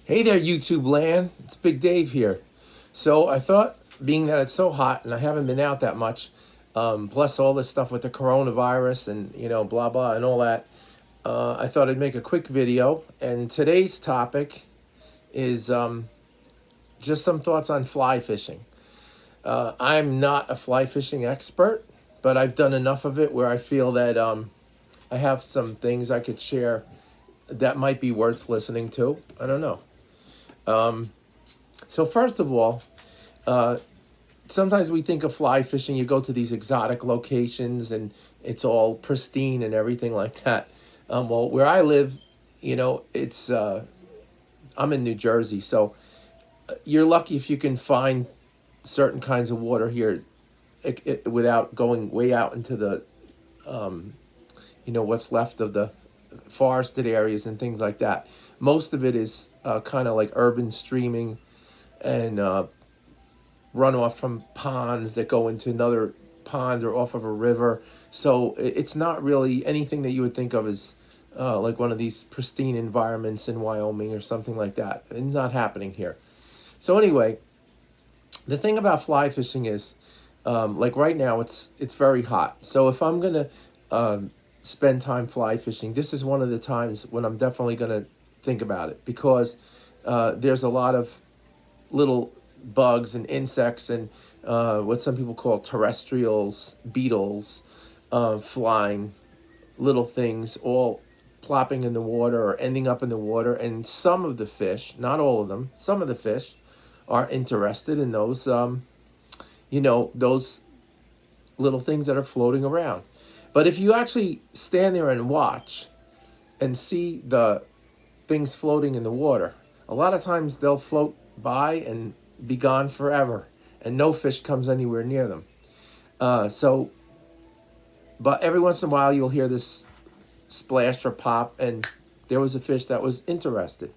Hey there, YouTube land. It's Big Dave here. So I thought, being that it's so hot and I haven't been out that much, plus all this stuff with the coronavirus and blah blah and all that, I thought I'd make a quick video. And today's topic is just some thoughts on fly fishing. I'm not a fly fishing expert, but I've done enough of it where I feel that I have some things I could share that might be worth listening to. I don't know. So first of all, sometimes we think of fly fishing, you go to these exotic locations and it's all pristine and everything like that. Well, where I live, it's, I'm in New Jersey, so you're lucky if you can find certain kinds of water here without going way out into the, what's left of the forested areas and things like that. Most of it is kind of like urban streaming and runoff from ponds that go into another pond or off of a river. So it's not really anything that you would think of as like one of these pristine environments in Wyoming or something like that. It's not happening here. So anyway, the thing about fly fishing is, like right now, it's very hot. So if I'm gonna spend time fly fishing, this is one of the times when I'm definitely gonna think about it, because there's a lot of little bugs and insects and what some people call terrestrials, beetles, flying, little things all plopping in the water or ending up in the water. And some of the fish, not all of them, some of the fish are interested in those, those little things that are floating around. But if you actually stand there and watch and see the things floating in the water, a lot of times they'll float by and be gone forever, and no fish comes anywhere near them. But every once in a while you'll hear this splash or pop, and there was a fish that was interested.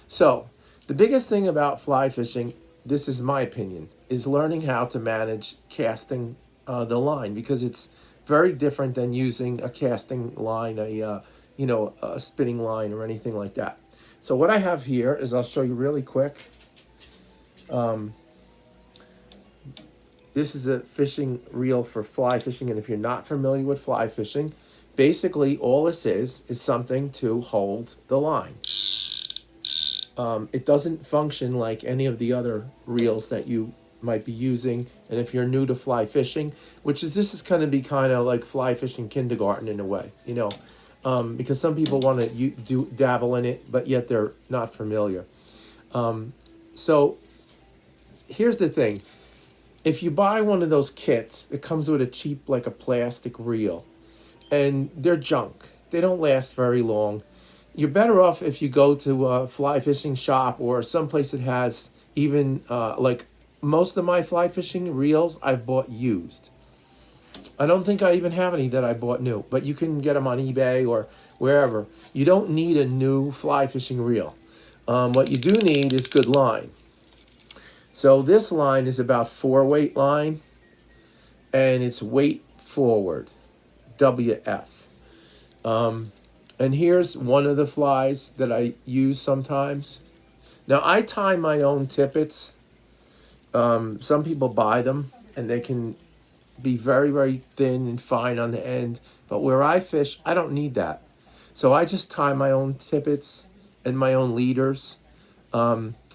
So the biggest thing about fly fishing, this is my opinion, is learning how to manage casting the line, because it's very different than using a casting line, a spinning line or anything like that. So what I have here is, I'll show you really quick. This is a fishing reel for fly fishing, and if you're not familiar with fly fishing, basically all this is something to hold the line. It doesn't function like any of the other reels that you might be using. And if you're new to fly fishing, this is going to be kind of like fly fishing kindergarten in a way, because some people want to dabble in it, but yet they're not familiar. So here's the thing. If you buy one of those kits, it comes with a cheap, like a plastic reel, and they're junk. They don't last very long. You're better off if you go to a fly fishing shop or someplace that has even, like most of my fly fishing reels I've bought used. I don't think I even have any that I bought new, but you can get them on eBay or wherever. You don't need a new fly fishing reel. What you do need is good line. So this line is about 4-weight line, and it's weight forward, WF. And here's one of the flies that I use sometimes. Now I tie my own tippets. Some people buy them, and they can be very, very thin and fine on the end. But where I fish, I don't need that. So I just tie my own tippets and my own leaders.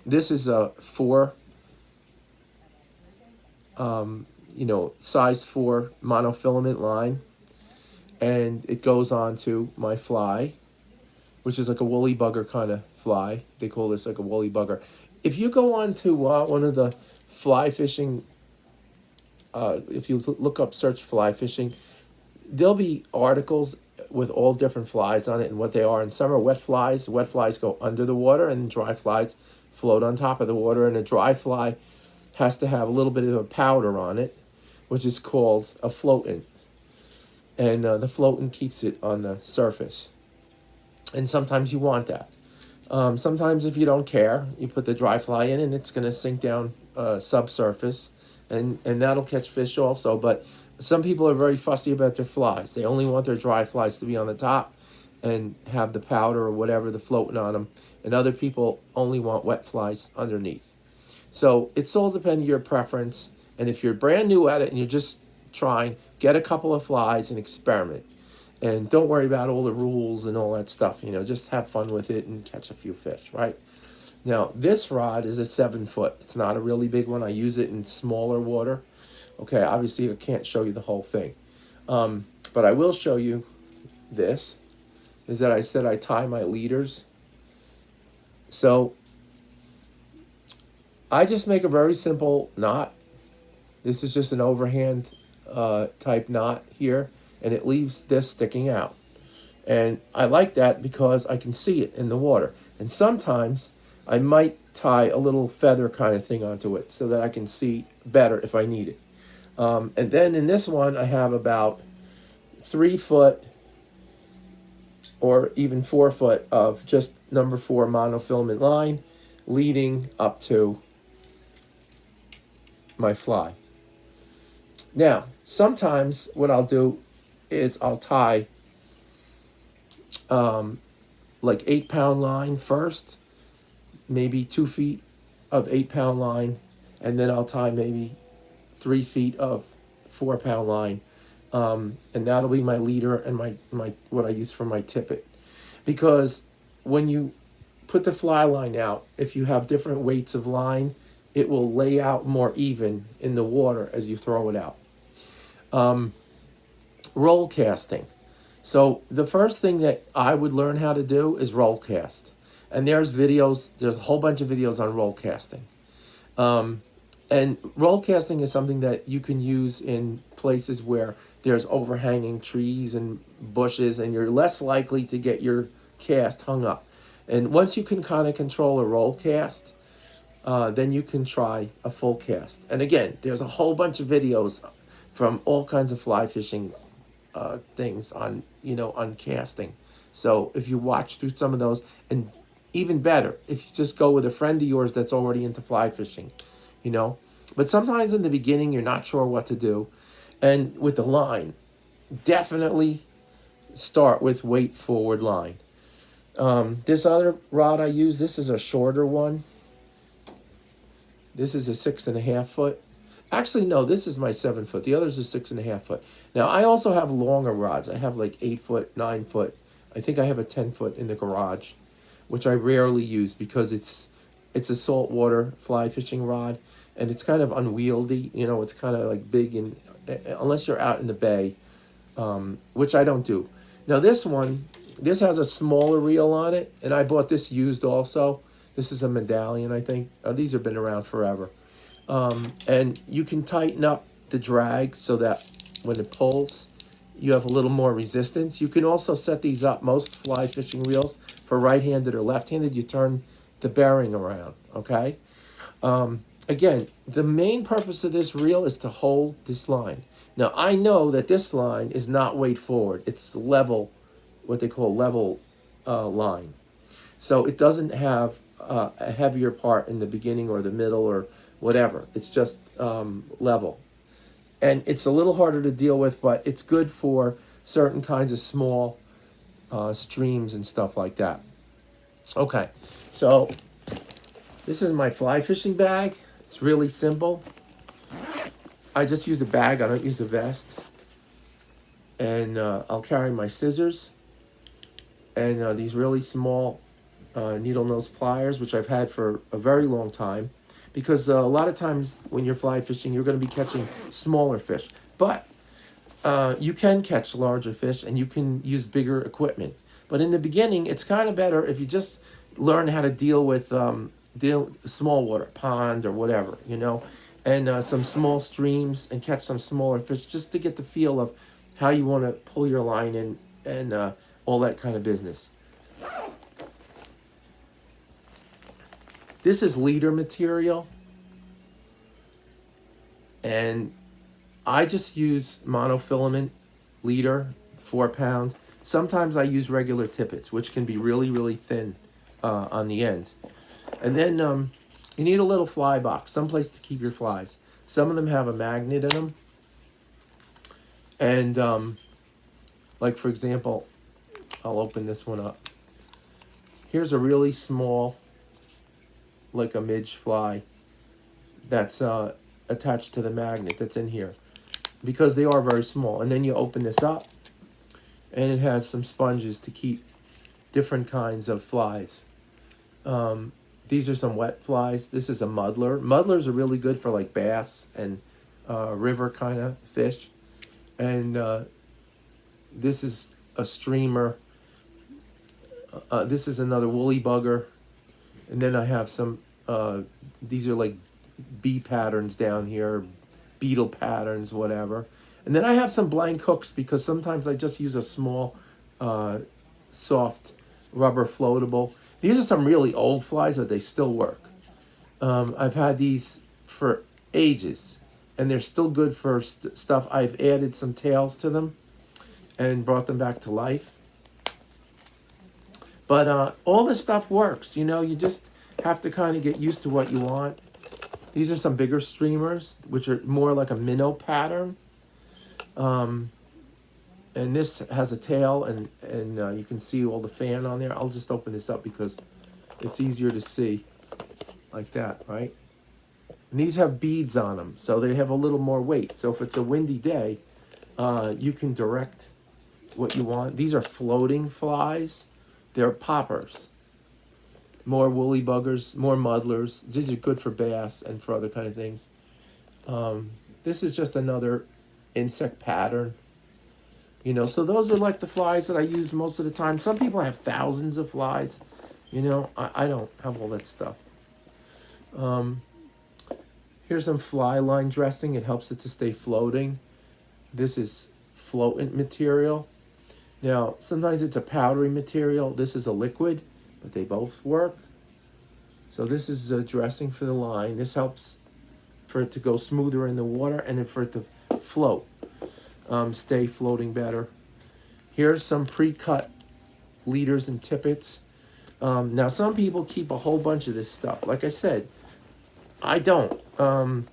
This is a 4, size 4 monofilament line. And it goes on to my fly, which is like a woolly bugger kind of fly. They call this like a woolly bugger. If you go on to one of the fly fishing, if you look up, search fly fishing, there'll be articles with all different flies on it and what they are. And some are wet flies. Wet flies go under the water, and dry flies float on top of the water. And a dry fly has to have a little bit of a powder on it, which is called a floatant. And the floatant keeps it on the surface. And sometimes you want that. Sometimes if you don't care, you put the dry fly in and it's going to sink down subsurface, and that'll catch fish also. But some people are very fussy about their flies. They only want their dry flies to be on the top and have the powder or whatever, the floating on them. and other people only want wet flies underneath. So it's all depending on your preference. And if you're brand new at it and you're just trying, get a couple of flies and experiment. And don't worry about all the rules and all that stuff. You know, just have fun with it and catch a few fish, right? Now, this rod is a 7-foot. It's not a really big one. I use it in smaller water. Okay, obviously I can't show you the whole thing. But I will show you this, is that I said I tie my leaders. So I just make a very simple knot. This is just an overhand type knot here, and it leaves this sticking out. And I like that because I can see it in the water. And sometimes I might tie a little feather kind of thing onto it so that I can see better if I need it. And then in this one, I have about 3 foot or even 4 foot of just number 4 monofilament line leading up to my fly. Now, sometimes what I'll do is I'll tie like 8-pound line first, maybe 2 feet of 8-pound line, and then I'll tie maybe 3 feet of 4-pound line, and that'll be my leader and my what I use for my tippet. Because when you put the fly line out, if you have different weights of line, it will lay out more even in the water as you throw it out. Roll casting. So the first thing that I would learn how to do is roll cast. And there's a whole bunch of videos on roll casting. And roll casting is something that you can use in places where there's overhanging trees and bushes, and you're less likely to get your cast hung up. And once you can kind of control a roll cast, then you can try a full cast. And again, there's a whole bunch of videos from all kinds of fly fishing things on, on casting. So if you watch through some of those, and even better, if you just go with a friend of yours that's already into fly fishing, But sometimes in the beginning, you're not sure what to do. And with the line, definitely start with weight forward line. This other rod I use, this is a shorter one. This is a 6.5 foot. Actually, no, this is my 7 foot. The others are 6.5 foot. Now, I also have longer rods. I have like 8 foot, 9 foot. I think I have a 10 foot in the garage, which I rarely use because it's a saltwater fly fishing rod, and it's kind of unwieldy. It's kind of like big, and unless you're out in the bay, which I don't do. Now, this has a smaller reel on it, and I bought this used also. This is a medallion, I think. These have been around forever. And you can tighten up the drag so that when it pulls, you have a little more resistance. You can also set these up, most fly fishing reels, for right-handed or left-handed. You turn the bearing around, okay? Again, the main purpose of this reel is to hold this line. Now, I know that this line is not weight forward. It's level, what they call level line. So it doesn't have a heavier part in the beginning or the middle or whatever. It's just level. And it's a little harder to deal with, but it's good for certain kinds of small streams and stuff like that. Okay, so this is my fly fishing bag. It's really simple. I just use a bag. I don't use a vest. And I'll carry my scissors and these really small needle nose pliers, which I've had for a very long time, because a lot of times when you're fly fishing, you're going to be catching smaller fish. But you can catch larger fish, and you can use bigger equipment. But in the beginning, it's kind of better if you just learn how to deal with small water, pond or whatever, and some small streams, and catch some smaller fish, just to get the feel of how you want to pull your line in and all that kind of business. This is leader material, and I just use monofilament leader, 4-pound. Sometimes I use regular tippets, which can be really, really thin on the ends. And then you need a little fly box, someplace to keep your flies. Some of them have a magnet in them. And like, for example, I'll open this one up. Here's a really small, like a midge fly, that's attached to the magnet that's in here, because they are very small. And then you open this up, and it has some sponges to keep different kinds of flies. These are some wet flies. This is a muddler. Muddlers are really good for like bass and river kind of fish. And this is a streamer. This is another woolly bugger. And then I have some, these are like bee patterns down here, beetle patterns, whatever. And then I have some blank hooks, because sometimes I just use a small, soft rubber floatable. These are some really old flies, but they still work. I've had these for ages, and they're still good for stuff. I've added some tails to them and brought them back to life. But all this stuff works. You know, you just have to kind of get used to what you want. These are some bigger streamers, which are more like a minnow pattern. And this has a tail, and you can see all the fan on there. I'll just open this up because it's easier to see like that, right? And these have beads on them, so they have a little more weight. So if it's a windy day, you can direct what you want. These are floating flies. They're poppers. More woolly buggers, more muddlers. These are good for bass and for other kind of things. This is just another insect pattern. You know, so those are like the flies that I use most of the time. Some people have thousands of flies. You know, I don't have all that stuff. Here's some fly line dressing. It helps it to stay floating. This is floatant material. Now, sometimes it's a powdery material. This is a liquid, but they both work. So this is a dressing for the line. This helps for it to go smoother in the water, and then for it to float. Stay floating better. Here's some pre-cut leaders and tippets. Now, some people keep a whole bunch of this stuff. Like I said, I don't. You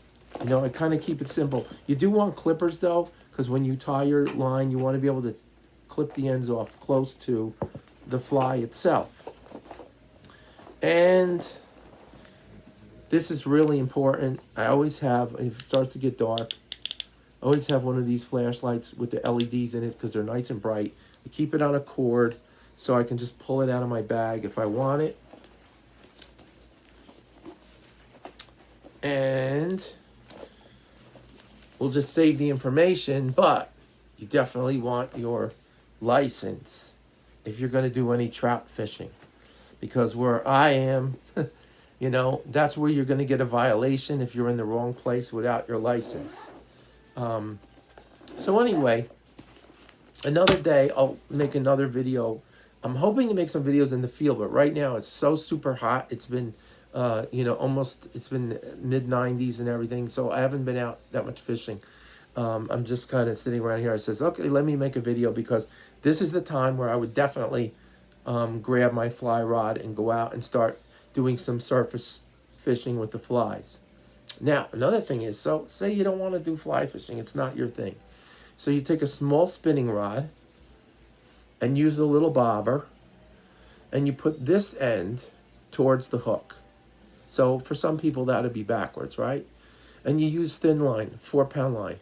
know, I kind of keep it simple. You do want clippers, though, because when you tie your line, you want to be able to clip the ends off close to the fly itself. And this is really important. I always have, if it starts to get dark, I always have one of these flashlights with the LEDs in it, because they're nice and bright. I keep it on a cord so I can just pull it out of my bag if I want it. And we'll just save the information, but you definitely want your license if you're going to do any trout fishing. Because where I am, you know, that's where you're going to get a violation if you're in the wrong place without your license. So anyway, another day I'll make another video. I'm hoping to make some videos in the field, but right now it's so super hot. It's been, you know, it's been mid-90s and everything, so I haven't been out that much fishing. I'm just kind of sitting around here. I says, okay, let me make a video, because this is the time where I would definitely grab my fly rod and go out and start doing some surface fishing with the flies. Now, another thing is, so say you don't want to do fly fishing, it's not your thing. So you take a small spinning rod and use a little bobber, and you put this end towards the hook. So for some people that would be backwards, right? And you use thin line, 4-pound line,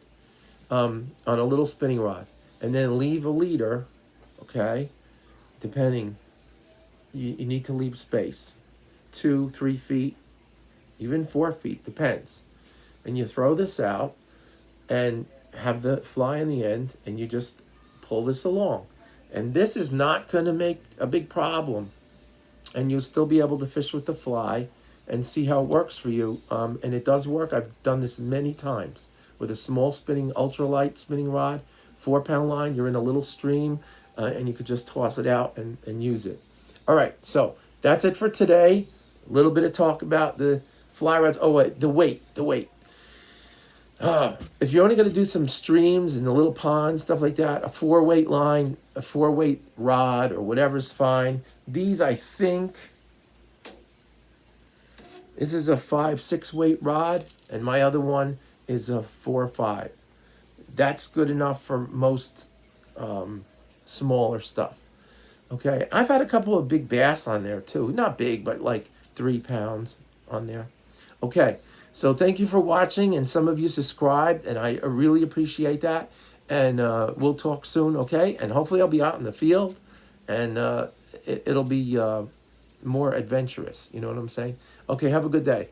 on a little spinning rod, and then leave a leader, okay? Depending, you need to leave space, 2-3 feet, even 4 feet, depends. And you throw this out and have the fly in the end, and you just pull this along. And this is not going to make a big problem, and you'll still be able to fish with the fly and see how it works for you. And it does work. I've done this many times with a small spinning, ultralight spinning rod, 4-pound line. You're in a little stream, and you could just toss it out and use it. All right, so that's it for today. A little bit of talk about the fly rods. Oh, wait, the weight. If you're only going to do some streams and a little pond, stuff like that, a 4-weight line, a 4-weight rod, or whatever's fine. These, I think, this is a 5-6 weight rod, and my other one is a 4-5. That's good enough for most smaller stuff. Okay, I've had a couple of big bass on there too. Not big, but like 3 pounds on there. Okay, so thank you for watching, and some of you subscribed, and I really appreciate that. And we'll talk soon, okay? And hopefully I'll be out in the field, and it'll be more adventurous. You know what I'm saying? Okay, have a good day.